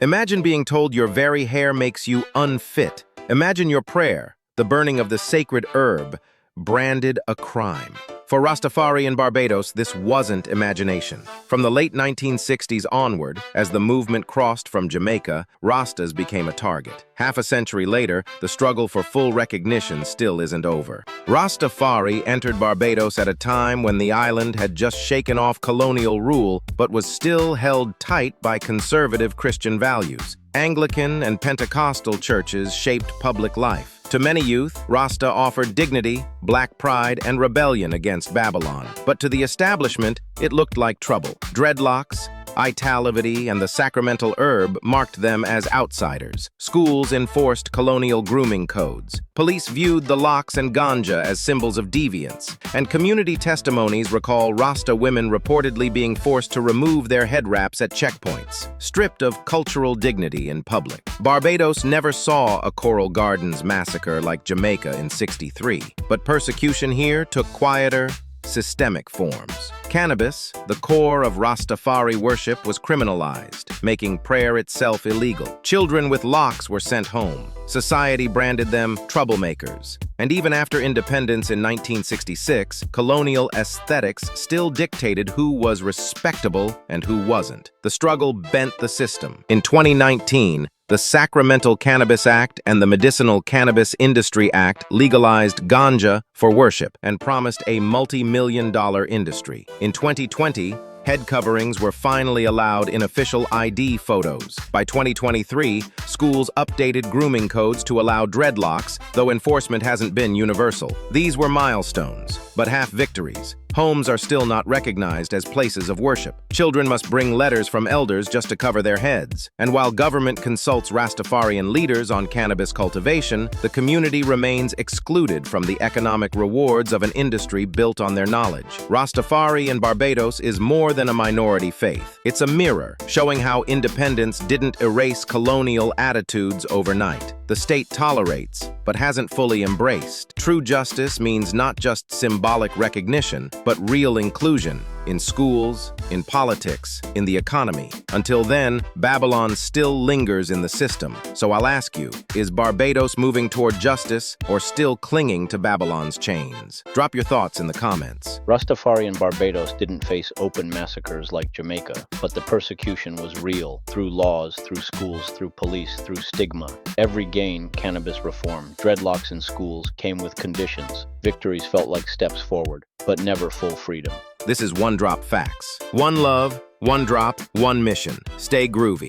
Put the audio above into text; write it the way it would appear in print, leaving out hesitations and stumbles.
Imagine being told your very hair makes you unfit. Imagine your prayer, the burning of the sacred herb, branded a crime. For Rastafari in Barbados, this wasn't imagination. From the late 1960s onward, as the movement crossed from Jamaica, Rastas became a target. Half a century later, the struggle for full recognition still isn't over. Rastafari entered Barbados at a time when the island had just shaken off colonial rule, but was still held tight by conservative Christian values. Anglican and Pentecostal churches shaped public life. To many youth, Rasta offered dignity, black pride, and rebellion against Babylon. But to the establishment, it looked like trouble. Dreadlocks, italivity, and the sacramental herb marked them as outsiders. Schools enforced colonial grooming codes. Police viewed the locks and ganja as symbols of deviance. And community testimonies recall Rasta women reportedly being forced to remove their head wraps at checkpoints, stripped of cultural dignity in public. Barbados never saw a Coral Gardens massacre like Jamaica in '63, but persecution here took quieter, systemic forms. Cannabis, the core of Rastafari worship, was criminalized, making prayer itself illegal. Children with locks were sent home. Society branded them troublemakers. And even after independence in 1966, colonial aesthetics still dictated who was respectable and who wasn't. The struggle bent the system. In 2019, the Sacramental Cannabis Act and the Medicinal Cannabis Industry Act legalized ganja for worship and promised a multi-million-dollar industry. In 2020, head coverings were finally allowed in official ID photos. By 2023, schools updated grooming codes to allow dreadlocks, though enforcement hasn't been universal. These were milestones, but half victories. Homes are still not recognized as places of worship. Children must bring letters from elders just to cover their heads. And while government consults Rastafarian leaders on cannabis cultivation, the community remains excluded from the economic rewards of an industry built on their knowledge. Rastafari in Barbados is more than a minority faith. It's a mirror, showing how independence didn't erase colonial attitudes overnight. The state tolerates, but hasn't fully embraced. True justice means not just symbolic recognition, but real inclusion in schools, in politics, in the economy. Until then, Babylon still lingers in the system. So I'll ask you, is Barbados moving toward justice or still clinging to Babylon's chains? Drop your thoughts in the comments. Rastafari in Barbados didn't face open massacres like Jamaica, but the persecution was real, through laws, through schools, through police, through stigma. Every gain, cannabis reform, dreadlocks in schools, came with conditions. Victories felt like steps forward, but never full freedom. This is One Drop Facts. One love, one drop, one mission. Stay groovy.